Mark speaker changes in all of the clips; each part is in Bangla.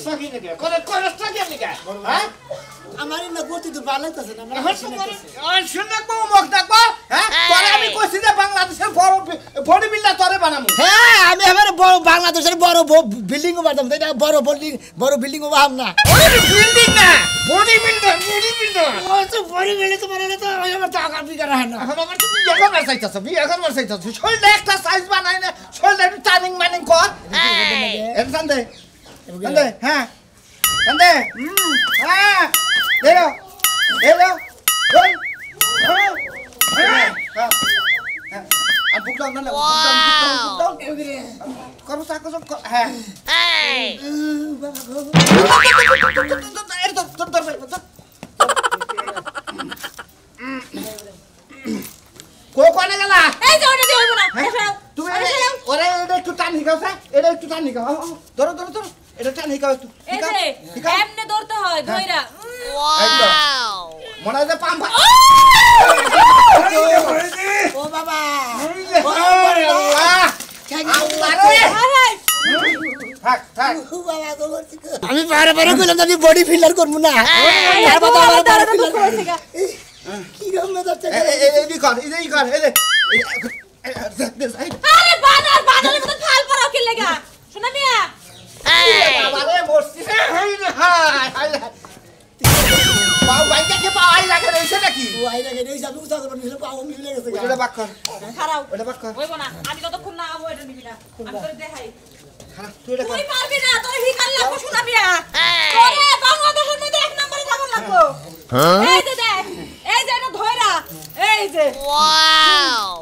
Speaker 1: করছস কি নাকি করছস কি নাকি হ্যাঁ
Speaker 2: আমার না গতি তো বালাইতাছে না
Speaker 1: আর শুনে কো মুখ দেখো হ্যাঁ তোরে আমি কইছি যে বাংলাদেশের বড় বিল্ডার তোরে বানামু
Speaker 2: হ্যাঁ আমি এবারে বড় বাংলাদেশের বড় বিল্ডিং ও বানাম তাই বড় বিল্ডিং ও বানাম না
Speaker 1: বিল্ডিং না বডি বিল্ডার
Speaker 2: ও তো বড় বিল্ডিং তো বানালে তো আমার টাকা বিকা রাখে না
Speaker 1: এখন আমার তো বিয়ে করবার চাইতাছ শরীরটা একটা সাইজ বানাই না শরীরটা একটু টার্নিং মানিং কর এরকম দে হ্যাঁ দে হ্যাঁ দেলো ওই আর বুক ডাউন না বুক ডাউন করো সাকো হ্যাঁ এর তো কোনে গেলা
Speaker 3: এই যে ওটা দিয়ে হইব না
Speaker 1: তুমি ওরে এটা একটু টান হিকাওছে এটা একটু টান হিকাও ধরো এটা টান হিকাও একটু
Speaker 3: এই যে এমনে ধরতে হয় ধইরা
Speaker 1: ওয়াও মনে হয় পাম
Speaker 2: ও বাবা
Speaker 1: থাক
Speaker 2: আমি বারে কইলাম আমি বডি ফিল্ডার করব না কি গম্মে যাচ্ছে
Speaker 1: এই কর
Speaker 3: আরে বানার মত ফাল পড়াও কি লাগা শোনা মিয়া
Speaker 1: বাবা রে মরছি হাই পাও বাইকে কে পাও আই লাগে রইছে নাকি
Speaker 2: ও আই লাগে রইছে আমি উঠা করব নিলে পাও মিলে গেছে
Speaker 1: ওটা বাক কর
Speaker 3: খারাও
Speaker 1: ওটা বাক কর
Speaker 3: হইব না আমি যতক্ষণ না আবো এটা নিবি না আমি তোরে দেখাই
Speaker 1: হ্যাঁ তুই এটা কর
Speaker 3: তুই পারবি না তোর হিকাল লাগবো শোনা মিয়া তোরে বাংলাদেশের মধ্যে এক নম্বরে যাবো লাগবো এই যে দেখ এই যে এটা ধইরা এই যে ওয়াও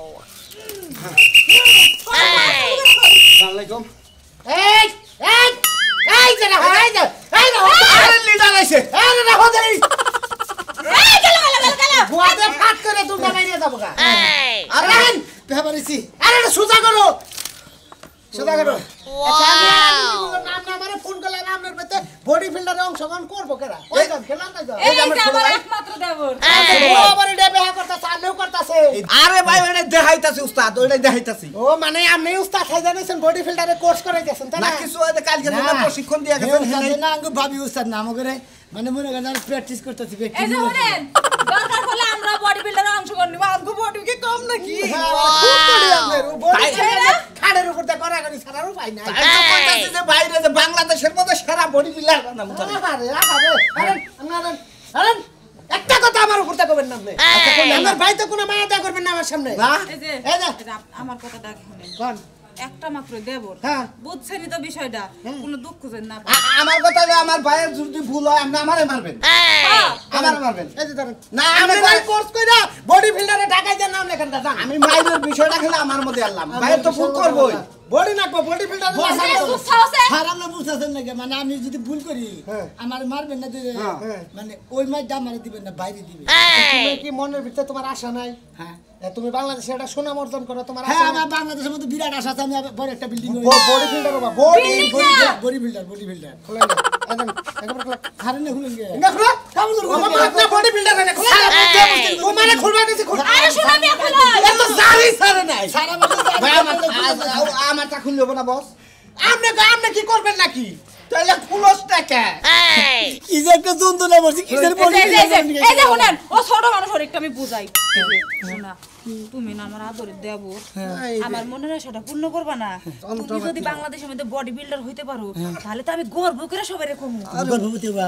Speaker 1: আসসালামু এই যে না আরে লিডার আইছে আরে না হদে
Speaker 3: এই গেল
Speaker 1: বুয়াতে ফাট করে দুটা মাইরে যাব গা আরে
Speaker 2: পেপারিছি
Speaker 1: আরে সুজা করো নাম না আমারে ফোন করলে নামের মধ্যে বডি ফিল্ডারে অংশগ্রহণ করব কেরা কয়জন খেলাম না
Speaker 3: এই যে আমার একমাত্র দেবর
Speaker 1: ও আবার এটা বেহা করতাছে আমিও করতাছে আরে ভাই এটা দেখাইতাছি উস্তাদ ওইটা দেখাইতাছি ও মানে আপনি উস্তাদ খাই জানেন বডি ফিল্ডারে কোর্স করাইতেছেন তাই না কিছু ওই কালকে না প্রশিক্ষণ দিয়া গেছেন
Speaker 2: না আঙ্গু ভাবি উস্তাদ নাম করে মানে মনে করেন প্র্যাকটিস করতেছি
Speaker 3: এই যে শুনেন দরকার হলে আমরা বডি বিল্ডারে অংশগ্রহণ নিব আমগো বডি কি কম নাকি
Speaker 1: খুব বডি আপনার বডি খাড়ের উপর দে করা করি ছাড়ার উপায় নাই তাই তো কইতাছি যে বাইরে যে বাংলাদেশের মধ্যে সারা বডি বিল্ডার বানাবো আরে একটা কথা আমার উপর কইবেন না আপনি আমার ভাই তো কোনো মায়া দা করবেন না আমার সামনে
Speaker 3: এই যে আমার কথাটা শুনেন
Speaker 1: কোন
Speaker 3: একটা মাত্র দেবর
Speaker 1: হ্যাঁ
Speaker 3: বুঝছেনই তো বিষয়টা কোনো দুঃখ যেন না
Speaker 1: আমার কথা যে আমার ভাইয়ের যদি ভুল হয় আপনি আমারে মারবেন আমারে মারবেন এই যে ধরেন না আমি ভাই কোর্স কইরা বডি ফিল্ডারে ঢাকাই দেন নাম লেখান দাদা আমি মাইরের বিষয়টা খেলে আমার মধ্যে আনলাম ভাইয়ের তো ভুল করবই বডি না বডি ফিল্ডারে
Speaker 2: হারাম না বুঝাছেন নাকি মানে আমি যদি ভুল করি আমার মারবেন না দিলে মানে ওই মাইটা আমারে দিবেন না বাইরে দিবেন
Speaker 1: তুমি কি মনের ভিতরে তোমার আশা নাই
Speaker 2: হ্যাঁ
Speaker 1: তুমি বাংলাদেশে একটা সুনাম অর্জন করো তোমার আশা
Speaker 2: হ্যাঁ আমার বাংলাদেশের মধ্যে বিরাট আশা আছে আমি বড় একটা বিল্ডিং
Speaker 1: বডি ফিল্ডার বাবা
Speaker 2: বডি বিল্ডার
Speaker 1: খোলা না একদম খোলা
Speaker 2: হারে না খুলেন গে
Speaker 1: না খোলা কাম করো বাবা আপনি বডি ফিল্ডার না খোলা তোমারে খুলবা দিছি খোলা
Speaker 3: আরে শোনা মিয়া খোলা
Speaker 1: এত জারি সারে নাই
Speaker 2: সারা মধ্যে
Speaker 1: ভাই আমারটা খুললে হবে না বস আপনি কি করবেন নাকি তাইলে খুলস টাকা
Speaker 2: কি যে একটা যন্ত্রণা বলছি কিসের বডি
Speaker 3: এই যে শুনেন ও ছোট মানুষ ওর একটু আমি বুঝাই শোনা তুমি না আমার আদরের দেবর আমার মনের আশাটা পূর্ণ করবা না তুমি যদি বাংলাদেশের মধ্যে বডি বিল্ডার হইতে পারো তাহলে তো আমি গর্ব করে সবাই রেখো
Speaker 2: গর্ভবতী বা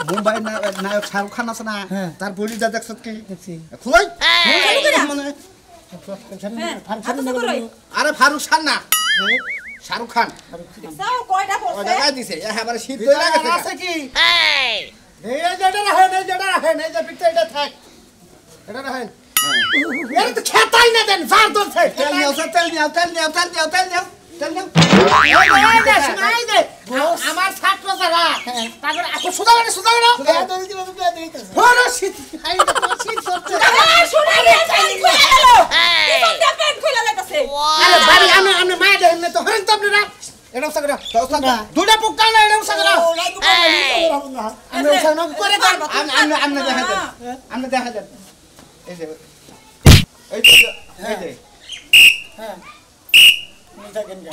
Speaker 1: মুম্বাই নায়ক শাহরুখ খান আছে না তার বডিটা দেখছত কি খুলাই মানে আরে ফারুক খান না শাহরুখ খান
Speaker 3: যাও কয়টা পড়ছে
Speaker 1: ওটা গায় দিছে এবারে শীত হয়ে গেছে আছে কি এই যেটা রাখেন এই যে পিকটা এটা থাক এটা রাখেন এর তো খেতাই না দেন ফার দরছে তেল নিও আমার ছাত্র যারা তারপরে আপনি সুদা করে বড় শীত খাই তো শীত করতে
Speaker 3: শুনে রে পেন খুলে লাগছে
Speaker 1: আরে বাড়ি আমি মায়া দেন না তো হরেন তো আপনারা এটা সাগরা দুটা পোকা না এটা সাগরা আমি সাগরা করে দাও আমি দেখা দেন এই যে হ্যাঁ
Speaker 2: আমি থাকেন গা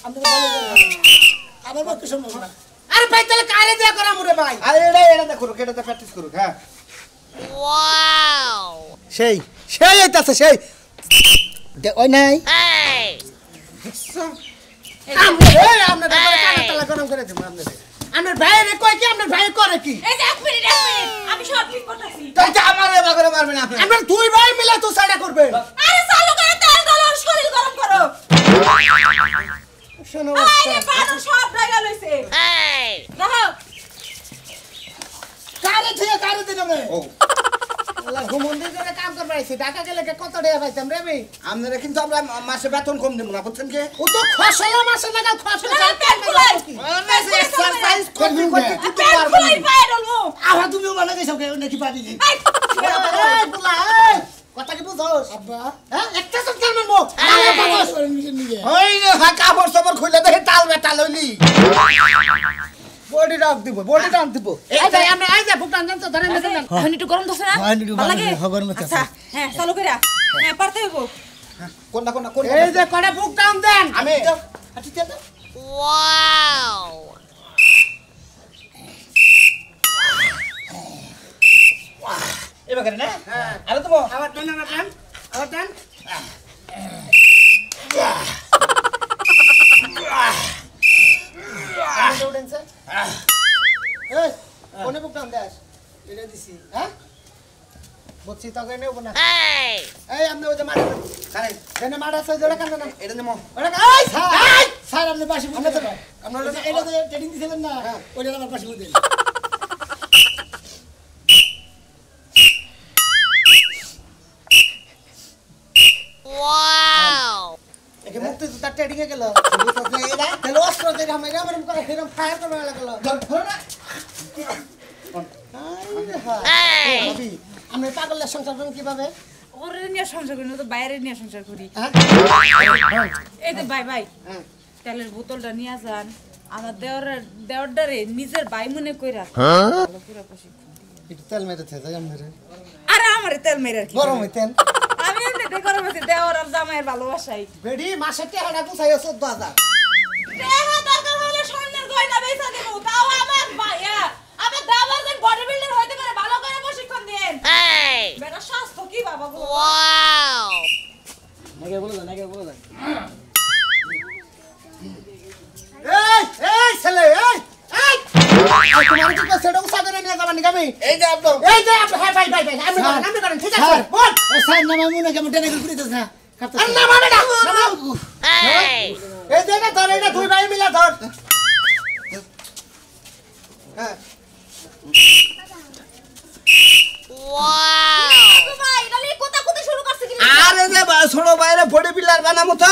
Speaker 2: আপনি ভালো আমার পক্ষে সম্ভব না
Speaker 1: আরে ভাই তাহলে কারে দেয়া করা মুরে ভাই আরে এটা দেখো এটাতে প্র্যাকটিস করো হ্যাঁ ওয়াও সেই আইতাছে সেই
Speaker 2: ওই নাই
Speaker 1: আমরা কানে তালা গরম করে দেব আপনার ভাইরে কই কি আপনার ভাই করে কি
Speaker 3: এই যে এক মিনিট আমি সব ঠিক করতেছি
Speaker 1: তাই তো আমারে বাগরে মারবেন আপনি আমরা দুই ভাই মিলে তো সাইডা করবে
Speaker 3: আরে চালু করে তেল দাও শরীর গরম করো
Speaker 1: শোনো
Speaker 3: আরে বাড়ো সব লাগা লইছে এই রাখো
Speaker 2: কারে দিন আমি
Speaker 1: ও আল্লাহ ঘুমন্দি করে কাম করবে আইছে ঢাকা গেলে কত টাকা পাইতাম রে আমি আপনারা কিন্তু আমরা মাসে বেতন কম দেব না বুঝছেন কি ও তো খসলা মাসে লাগা খসলা
Speaker 3: তেল ফুলাই
Speaker 1: এক্সারসাইজ করতে করতে কি
Speaker 3: তেল ফুলাই পায় ডলমু
Speaker 2: আবার তুমি মানে গেছো কে নাকি পাবি কি
Speaker 1: এই বুলা এই কথা কি বুঝোস
Speaker 2: আব্বা
Speaker 1: হ্যাঁ একটা সপ্তাহ মানবো
Speaker 2: নিজে
Speaker 1: ওই রে হ্যাঁ কাপড় সবর খুলে দেখে তাল বেটা লইলি বডি ডাক দিব এই যাই আমরা আই যা ভুটান জানতো ধরেন ধরেন
Speaker 3: এখন একটু গরম দছে না
Speaker 2: হ্যাঁ, একটু
Speaker 3: ভালো লাগে
Speaker 2: গরম আছে।
Speaker 3: আচ্ছা হ্যাঁ চালু করে হ্যাঁ পারতে হইব
Speaker 1: কোন এই যে করে বুক ডাউন দেন আমি
Speaker 2: আচ্ছা দাও
Speaker 1: এবার করে না আরে তুমি আবার টান আবার টান আমি উঠেন স্যার এই কোনে বুক ডাউন দেস
Speaker 2: এটা দিছি
Speaker 1: হ্যাঁ বলছি তোকে নেব না এই আপনি ওই যে মারা খাই কেন মারা আছে জোড়া কান্দা না এটা নেমো ওটা এই
Speaker 2: স্যার আপনি পাশে
Speaker 1: আমরা তো
Speaker 2: বুঝতে
Speaker 1: আমরা
Speaker 2: এটা তো ট্রেনিং দিছিলেন না ওইটা আমার পাশে বুঝতে
Speaker 1: একে মুক্তি তো তার ট্রেডিং এ গেল এটা তাহলে অস্ত্র দিয়ে আমরা এরকম করে এরকম ফায়ার করবে লাগলো ধরো না ভাবি আমরা পাগলের সংসার করব কিভাবে
Speaker 3: ওরে নিয়ে সংসার করি না তো বাইরে নিয়ে সংসার করি
Speaker 1: হ্যাঁ
Speaker 3: এই যে ভাই তেলের বোতলটা নিয়ে যান আমার দেওরটারে নিজের ভাই মনে কইরা ভালো করে প্রশিক্ষণ দিই।
Speaker 1: একটু তেল মেরে থেকে যাই আমরা
Speaker 3: আরে আমারে তেল মেরে আর কি
Speaker 1: গরম হইতেন
Speaker 3: আমি এমনিতে গরম আছি দেওর আর জামাইয়ের ভালোবাসাই
Speaker 1: বেডি মাসে টেহাটা গুছাইও 14000
Speaker 3: দেহা দরকার হলে স্বর্ণের গয়না বেচা দেব তাও আমার ভাইয়া আমার দাবার যেন বডি বিল্ডার হইতে পারে ভালো করে প্রশিক্ষণ দেন বেটা স্বাস্থ্য কি বাবা গো
Speaker 2: নাকি বলে দেন
Speaker 1: এই ছেলে এই তোমার কি কষ্ট উসা করে নিয়ে যাবেন নাকি এই যে আপনি হ্যাঁ ভাই আমি করেন ঠিক আছে বল
Speaker 2: স্যার নামা মনে কেমন টেনে ঘুরিতেছ না
Speaker 1: আর না মানে না এই যে ধর এটা দুই ভাই মিলে ধর হ্যাঁ
Speaker 3: ভাই গালি কথা কথা শুরু করছে কি
Speaker 1: আরে যে ছোট ভাইরে বডি বিল্ডার বানামু তো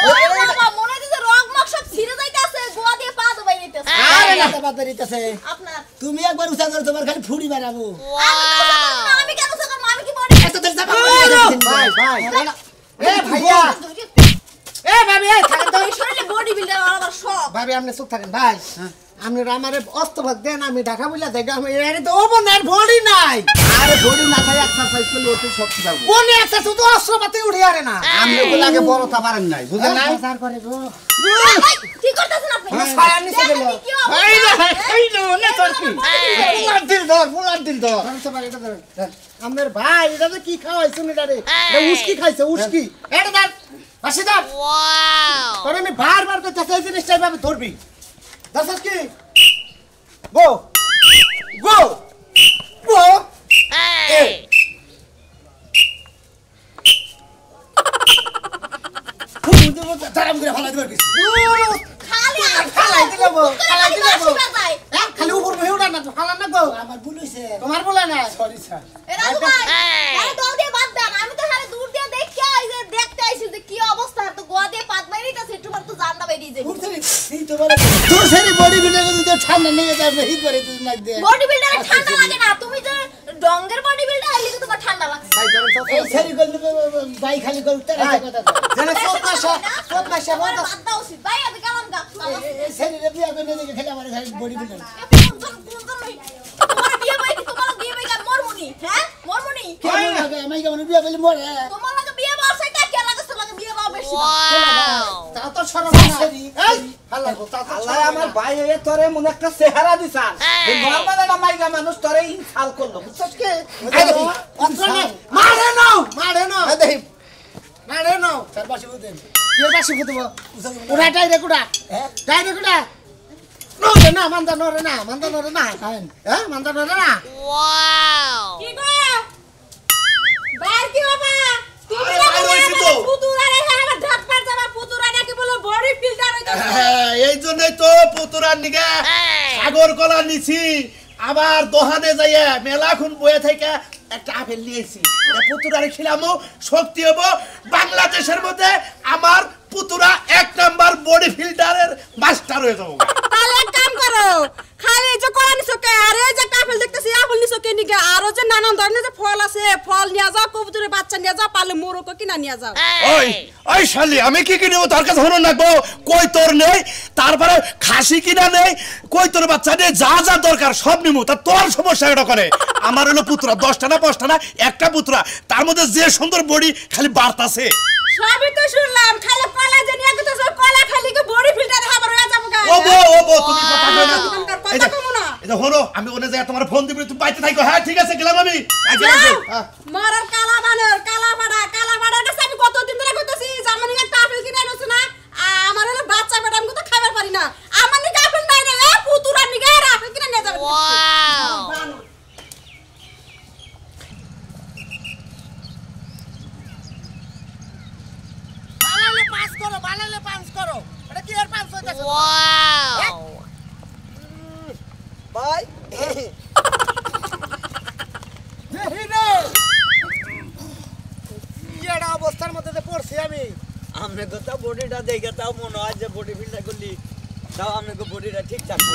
Speaker 3: ওরে বাবা মনে হচ্ছে রগ মগ সব ছিঁড়ে যাইতাছে গোয়া দিয়ে পা দবাই নিতেছে
Speaker 2: আরে না বাদ বেরিতেছে
Speaker 3: আপনার
Speaker 2: তুমি একবার উঠা করে তোমার খালি ফুড়ি মারাবো
Speaker 3: আমি কেন সকাল আমি কি বডি
Speaker 2: এত দেরি যাবা
Speaker 1: ভাই এ ভাইয়া এ ভাবি এই থাকেন তো
Speaker 3: ওই শরীরে বডি বিল্ডার আমার শখ
Speaker 1: ভাবি আপনি চুপ থাকেন ভাই আপনি আমারে অস্ত্রভাগ দেন আমি ঢাকা বইলা দেখে আমি এর তো ওবনার বডি নাই আরে বডি না থাকে এক্সারসাইজ করলে ওতে শক্তি পাবো কোন এক্সারসাইজ তো অস্ত্রপাতি উঠে আরে না আমি ওগুলো আগে বড় তা পারেন নাই বুঝেন নাই
Speaker 2: স্যার করে গো
Speaker 3: কি করতেছেন আপনি
Speaker 1: ছায়া নিচে গেল এই না তোর কি বুলার দিল ধর আমি সব এটা ধর আমার ভাই এটা তো কি খাওয়াইছ না রে এটা উস্কি খাইছে উস্কি এটা ধর আসি ধর ওয়াও তোরে আমি বারবার করতে চাই জিনিসটা ভাবে ধরবি দসস কি গো গো গো এই
Speaker 2: ফুড়ি তারাম করে ফলাই দিবার কিছু
Speaker 3: খালি
Speaker 1: খালাই দিলাম
Speaker 3: খালি
Speaker 1: উপর ভেউ না ফালা না গো
Speaker 2: আমার ভুল হইছে
Speaker 1: তোমার বলে না
Speaker 2: সরি স্যার
Speaker 3: রাজু ভাই আরে দল দিয়ে বাদ দেন আমি তো খালি দূর দিয়ে দেখতে আইছে দেখতে আইছি যে কি অবস্থা তো গোয়া দিয়ে পাত মারিতাছে একটু বার তো জাননা বেরিয়ে যাবে
Speaker 2: উঠতে এই তো বলে তোর সেরি বডি বিল্ডার যদি ঠান্ডা নিয়ে যাবে হিট করে তুই নাক দে
Speaker 3: বডি বিল্ডারে ঠান্ডা লাগে না তুমি যে ডঙ্গের বডি বিল্ডার হইলে তোমার ঠান্ডা লাগছে
Speaker 1: ভাই ধরেন সব
Speaker 2: এই সেরি গল বাই খালি গল তার কথা
Speaker 1: জানা সব মাসে
Speaker 3: আমার বাদ দাও উচিত ভাই আমি কালাম গা
Speaker 2: এই সেরি রে বিয়া করে দেখে খেলে আমার খালি বডি বিল্ডার
Speaker 3: তোমার বিয়ে ভাই তোমার বিয়ে ভাই মরমুনি হ্যাঁ মরমুনি
Speaker 2: কেমন লাগে আমি কেমন বিয়া বলে মরে
Speaker 3: তোমার লাগে বিয়ে বর্ষায় টা কে লাগে লাগে বিয়ে বাবা বেশি
Speaker 1: তা তো সরম এই হাল্লা গো চাচা আল্লাহ আমার ভাই এ তোরে মনে একটা চেহারা দিছান নরমাল একটা মাইগা মানুষ তোরে ইনসাল করলো বুঝছস কি মারে নাও দেখি মারে নাও
Speaker 2: চার পাশে বুঝেন
Speaker 1: কে বাসি ফুটব ওরা ডাইরেক্ট উড়া ডাইরেক্ট উড়া নরে না মান্দা নরে না হ্যাঁ মান্দা নরে না
Speaker 3: কি গো বাইর কি বাবা তুমি
Speaker 4: আরে, বাইর হইছি তো।
Speaker 3: পুতুরা রে আমার ঢাক পার যাবা পুতুরা নাকি বলো বডি ফিল্টার হইতাছে
Speaker 4: এই জন্যই তো পুতুরার নিগা সাগর কলা নিছি আবার দোহানে যাইয়া মেলাখন বয়ে থেকে একটা আপেল নিয়েছি এটা পুতুরারে খিলামো শক্তি হবো বাংলাদেশের মধ্যে আমার পুতুরা 1 নাম্বার বডি ফিল্টারের মাস্টার হয়ে যাবো
Speaker 3: তাহলে এক কাম করো খালি যে করা নিছো কে আরে যে কাপেল দেখতেছি আপেল নিছো কে নিকে আরো যে নানান ধরনের যে ফল আছে ফল নিয়া যাও কবুতরের বাচ্চা নিয়া যাও পারলে মোরকও কিনা নিয়া যাও
Speaker 4: ওই শালি আমি কি নেবো তোর কাছে হলো নাকবো কই তোর নেই তারপরে খাসি কিনা নেই কই তোর বাচ্চা নেই যা যা দরকার সব নিমু তা তোর সমস্যা এটা করে আমার হলো পুত্রা 10টা না 5টা না একটা পুত্রা তার মধ্যে যে সুন্দর বডি খালি বাড়তাছে
Speaker 3: সবই তো শুনলাম খালি কলা যে নিয়া গেছো কলা খালি কি বডি ফিল্টার খাবার হয়ে যাবো গা
Speaker 4: ও বো তুমি কথা কই না
Speaker 3: কথা কমু না
Speaker 4: এটা হলো আমি ওনে যাই তোমার ফোন দিবি তুমি বাইতে থাকো হ্যাঁ ঠিক আছে গেলাম আমি
Speaker 3: মারার কালা বানার কাছে আমি কতদিন ধরে কইতাছি জামানি একটা আপেল কিনে আনছ না আমার হলো বাচ্চা বেটা আমি তো খাবার পারি না আমার নিকে আপেল নাই রে পুতুরা নিকে আপেল কিনে নিয়ে যাবে ওয়াও
Speaker 1: বানালে পাস করো এটা কি আর পাস হইতাছে
Speaker 3: ওয়াও
Speaker 1: ভাই এটা অবস্থার মধ্যে যে পড়ছি আমি
Speaker 5: আমনে তো তা বডিটা দেখে তাও মনে হয় যে বডি ফিল্টার করলি তাও আমনে কো বডিটা ঠিক থাকবো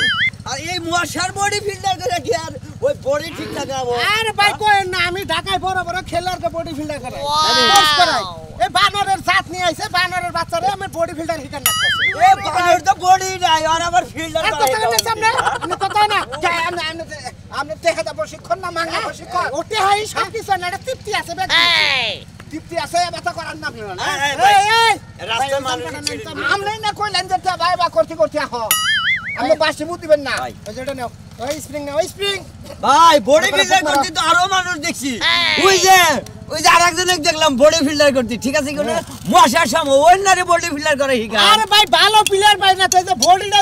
Speaker 5: আর এই মশার বডি ফিল্টার করে কি আর ওই বডি ঠিক থাকাবো
Speaker 1: আরে ভাই কই না আমি ঢাকায় বড় বড় খেলারকে বডি ফিল্টার করাই কোর্স করাই এই বানরের জাত নিয়ে আইছে বানরের বাচ্চারে আমি বডি ফিল্টার হিটার না করছি
Speaker 5: এ বানর তো বডি নাই আর আবার ফিল্টার
Speaker 1: আর কথা কথা সামনে আমি কথা না যাই আমি টেহাদা প্রশিক্ষণ না মাংনা প্রশিক্ষণ ওতে হাই সব কিছু না এটা তৃপ্তি আছে বেশ তৃপ্তি আছে ব্যথা করার না এই
Speaker 5: রাস্তা মানুষ
Speaker 1: আমনে না কইলেন যে ভাই বা করতে আহ আমি বাসি মুতিবেন না ওই যেটা নাও ওই স্প্রিং না ওই স্প্রিং
Speaker 5: ভাই বডি ফিল্টার করতে তো আরো মানুষ দেখছি ওই যে আরেকজনকে দেখলাম বডি ফিল্টার করতে ঠিক আছে কোন মশার সম ওইনারে বডি ফিল্টার করে হিকা
Speaker 1: আরে ভাই ভালো প্লেয়ার ভাই না তো যে বডিটা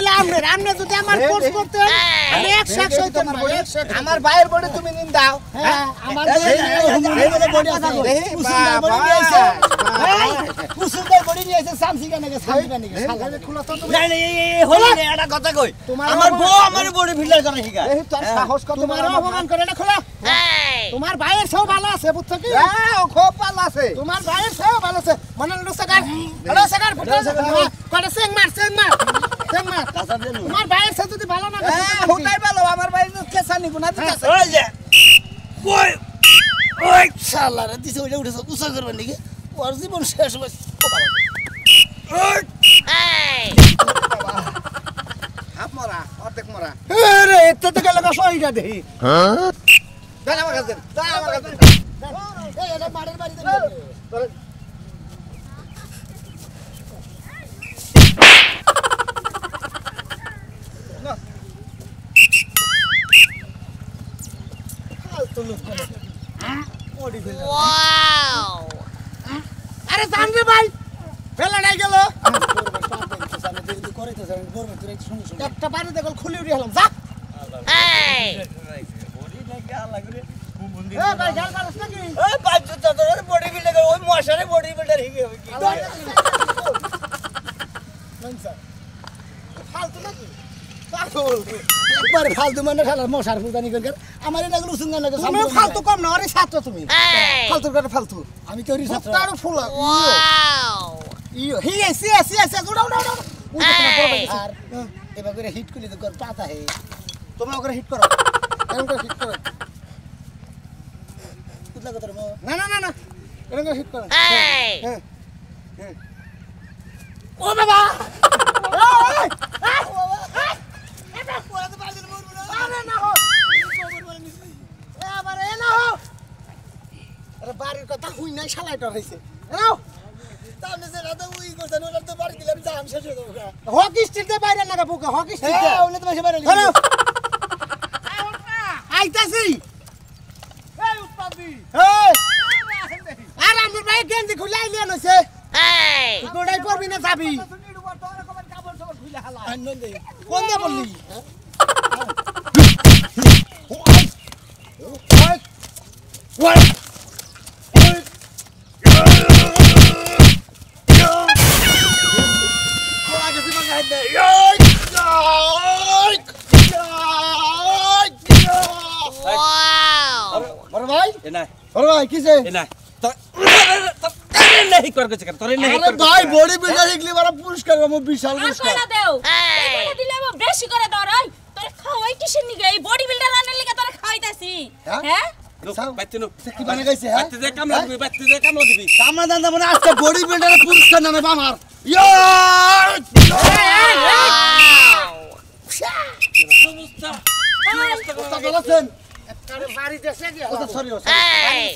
Speaker 1: আমনে যদি আমার কোর্স করতে আমি 100 হইতো না আমার ভাইয়ের বডি তুমি নিন দাও হ্যাঁ আমার
Speaker 2: বডি আছে কুসুমদার বডি নিয়ে আইছে কুসুমদার বডি নিয়ে আইছে সামসিকা নাকি সামসিকা নাকি সামসিকা খোলা তো তুমি
Speaker 5: নাই এই হলো না এটা কথা কই আমার বউ আমার বডি ফিল্টার করে হিকা
Speaker 1: এই তোর সাহস কত তোমার অপমান করে এটা খোলা তোমার ভাইয়ের সব ভালো আছে বুঝছো কি হ্যাঁ ও খুব ভালো আছে তোমার ভাইয়ের সব ভালো আছে মনে হলো সাকার হলো সাকার কত সিং মার তোমার ভাইয়ের সাথে যদি ভালো না ওটাই ভালো আমার ভাই কেসা নিব না ঠিক আছে
Speaker 5: ওই যে কই
Speaker 2: ওই শালা রে দিছে ওইটা উঠেছে উসা করবেন নাকি ওর জীবন শেষ হবে
Speaker 1: হাফ মরা অর্ধেক মরা
Speaker 2: আরে এত তো গেল সইটা দেই
Speaker 1: দাঁড়া আমার কাছে দাঁড়া আমার কাছে
Speaker 2: এই এটা মারের বাড়িতে
Speaker 1: আরে জানবে ভাই ফেলাটাই গেল একটা বাড়ি দেখল খুলে উঠে হলাম যা ভাই গাল মারছ নাকি
Speaker 5: ওই পাঁচজন তোর বডি ফিল্টার ওই মশারে বডি ফিল্টার হিকে হবে কি
Speaker 1: ফালতু নাকি
Speaker 2: একবার ফালতু মানে শালা মশার ফুদানি করে আমার এটা গুলো সুন্দর লাগে
Speaker 1: তুমি ফালতু কম না আরে ছাত্র তুমি ফালতু করে ফালতু
Speaker 2: আমি তোরই ছাত্র
Speaker 1: তারও ফুল ইয়ো হি এসি উড়াও
Speaker 2: আর এবার করে হিট করলে তো কর পাতা হে
Speaker 1: তোমরা ওকে হিট করো এরকম করে হিট করো
Speaker 2: কুতলা কথা মো
Speaker 1: না এরকম করে হিট করো হ্যাঁ
Speaker 2: ও বাবা
Speaker 1: বাড়ির কথা হুই নাই শালাইটা হয়েছে নাও
Speaker 2: তাহলে যে রাতে উই করছেন ওটা তো বাড়ি দিলাম আমি শেষ হয়ে যাবো
Speaker 1: হকি স্ট্রিটে বাইরে না বুকে হকি স্ট্রিটে
Speaker 2: হ্যাঁ উনি তো মাসে বাইরে
Speaker 1: ধরো
Speaker 2: আইতাছি
Speaker 1: এই উস্তাদি
Speaker 2: এই
Speaker 1: আর আমার ভাই গেঞ্জি খুলাই লিয়ে নছে এই গোড়াই পড়বি না যাবি
Speaker 2: আনন্দ দে কোন দে বললি
Speaker 1: বড় ভাই
Speaker 5: এনা
Speaker 1: বড় ভাই কিছে
Speaker 5: এনা তোরে নেই কর কইছে কেন তোরে নেই
Speaker 2: আরে ভাই বডি বিল্ডার শিখলি বড় পুরস্কার পাবো বিশাল
Speaker 3: আর
Speaker 2: পুরস্কার
Speaker 3: কইনা দেও কইনা দিলে আমি বেশি করে দরাই তোরে খাওয়াই কিসের নিগে এই বডি বিল্ডার রান্নার লিগে তোরে খাওয়াইতাছি হ্যাঁ
Speaker 5: বাইতেনো
Speaker 2: কি বানা গাইছে হ্যাঁ
Speaker 5: বাইতে দে কামলা দিবি বাইতে দে কামলা দিবি
Speaker 2: কামনা দান্দা মানে আজকে বডি বিল্ডারের পুরস্কার নামে আমার ইয়া
Speaker 5: সমস্যা
Speaker 2: বলেছেন
Speaker 1: আরে বাড়ি দেশে গিয়া
Speaker 2: সরি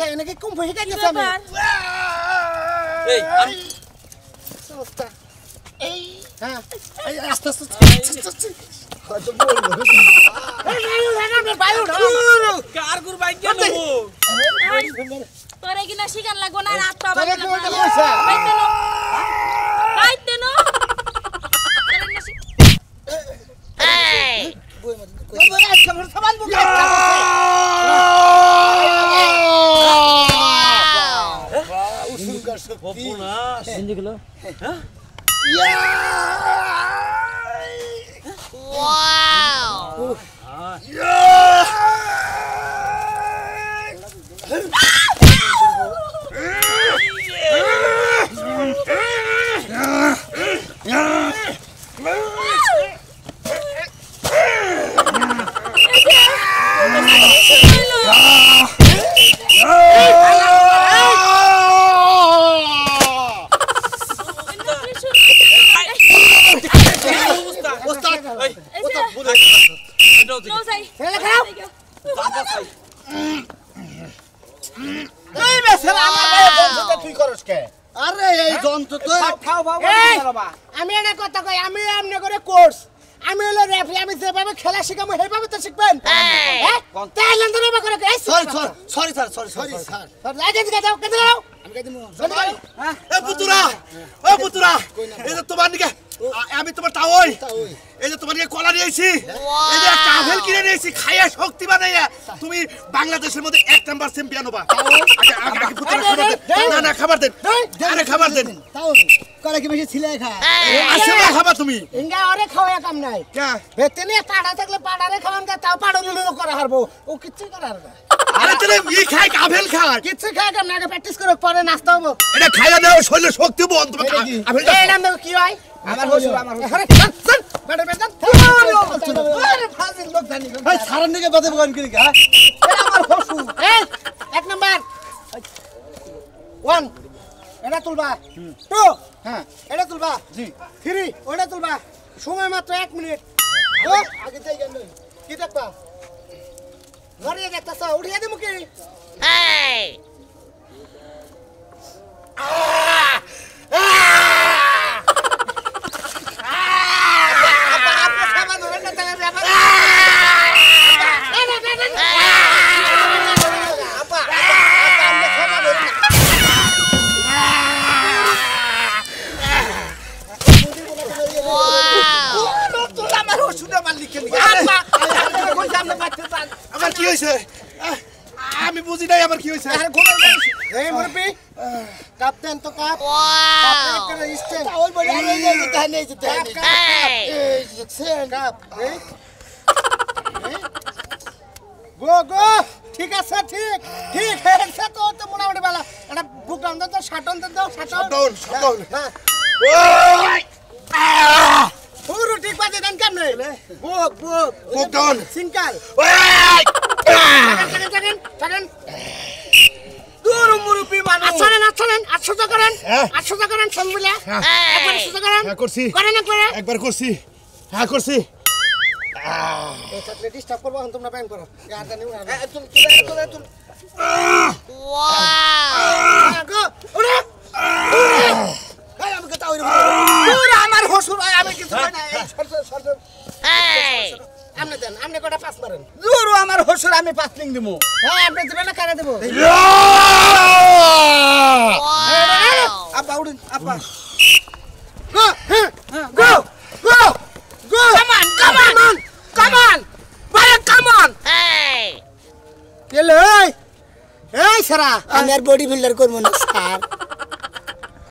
Speaker 1: আরে নাকি কম হয়ে গেছে আমি
Speaker 5: এই আমি
Speaker 1: সমস্যা এই হ্যাঁ
Speaker 2: আস্তে আস্তে হয়তো বলবো
Speaker 5: কার গুর বাইক গেল
Speaker 3: তোরে কিনা শিকার লাগবো না রাত তো
Speaker 1: তোরে কি ওইটা কইছে?
Speaker 3: বাইতেনো
Speaker 1: আজকে ভোর সাবান বুকে
Speaker 5: সর্বনাশ হিন্দি গেল হ্যাঁ
Speaker 1: এই বেশরা আমার ভাই বলতে তুই করস কে
Speaker 2: আরে এই যন্ত্র তো
Speaker 1: খাও বাবা আমি এটা কথা কই আমি এমনি করে কোর্স আমি হলো রেফারি আমি যেভাবে খেলা শিখাবো সেইভাবে তো শিখবেন হ্যাঁ তাহলে তো রেফারি করে
Speaker 2: সরি স্যার
Speaker 1: লাগে দিকে যাও কেটে যাও
Speaker 2: আমি কই দিমু
Speaker 4: এ পুতুরা ও পুতুরা এই যে তোমার নিকে আমি তোমার টাওই এই যে তোমার নিকে কলা নিয়েছি এই যে একটা আপেল কিনে নিয়েছি খাইয়া শক্তি বানাইয়া তুমি বাংলাদেশের মধ্যে 1 নাম্বার চ্যাম্পিয়ন হবা আগে পুতুরা খাবার দেন না খাবার দেন আরে খাবার দেন
Speaker 2: তাও করে কি বেশি ছিলে খা
Speaker 4: আসে না খাবার তুমি
Speaker 1: ইঙ্গা আরে খাওয়া কাম নাই
Speaker 4: কে
Speaker 1: বেতেনে পাড়া থাকলে পাড়ারে খাওয়ান কা তাও পাড়া লুলু করা হারবো ও কিচ্ছু করা হারবে
Speaker 4: আরে তুমি ই খাই আপেল খায়
Speaker 1: কিচ্ছু খায় কাম না আগে প্র্যাকটিস করো পরে নাস্তা হবো
Speaker 4: এটা খাইয়া দাও শরীরে শক্তি বল তোমার আপেল
Speaker 1: এই নাম দেখো কি হয় আমার হসু আরে চল বেটা বেটা আরে ফাজিল লোক জানি
Speaker 2: ভাই সারার দিকে বাদে বগান কি হ্যাঁ
Speaker 1: আমার হসু এই 1 নাম্বার 1 এটা তুলবা 2 হ্যাঁ এটা তুলবা জি 3 ওটা তুলবা সময় মাত্র 1 মিনিট ও
Speaker 2: আগে যাই গেল
Speaker 1: কি দেখবা ঘরে দেখতাছ উঠিয়ে দিমু কি
Speaker 4: আমার কি হইছে আমি বুঝি নাই আমার কি হইছে
Speaker 1: এই মুরব্বি ক্যাপ্টেন তো কাপ ক্যাপ্টেন করে স্টেন
Speaker 2: ওই বড় আমি এই যে তাই নেই যেতে
Speaker 1: এই দেখছেন কাপ গো গো ঠিক আছে ঠিক ঠিক হয়েছে তো তো মোটামুটি ভালো এটা বুক ডাউন তো শাটন তো শাটন পুরো ঠিক বাজে দেন কেমনে বুক বুক
Speaker 4: বুক ডাউন
Speaker 1: সিঙ্কাল
Speaker 4: ওই
Speaker 1: থাকেন দূর মুরুবি মানুষ আচ্ছালেন 800 টাকা করেন 800 টাকা করেন সঙ্গবিলা একবার 800 টাকা করেন
Speaker 4: হ্যাঁ করছি
Speaker 1: করেন
Speaker 4: একবার করছি হ্যাঁ করছি
Speaker 1: এই থাকলে ডিস্টার্ব করবো এখন তোমরা ব্যাংক করো আর জানি উড়া তুল ওয়াও গো ওরে এই আমি কথা হইলো আমার হসুর হয় আমি কিছু কই না এই সর
Speaker 2: আপনি দেন আপনি কটা পাস মারেন
Speaker 1: জোর আমার হসুর আমি পাসলিং দিমু
Speaker 2: হ্যাঁ আপনি দিবেন না কারে দেব
Speaker 1: আপা উড়ুন আপা go come on Brian come on
Speaker 2: এই সারা আমি আর বডি বিল্ডার করব না স্যার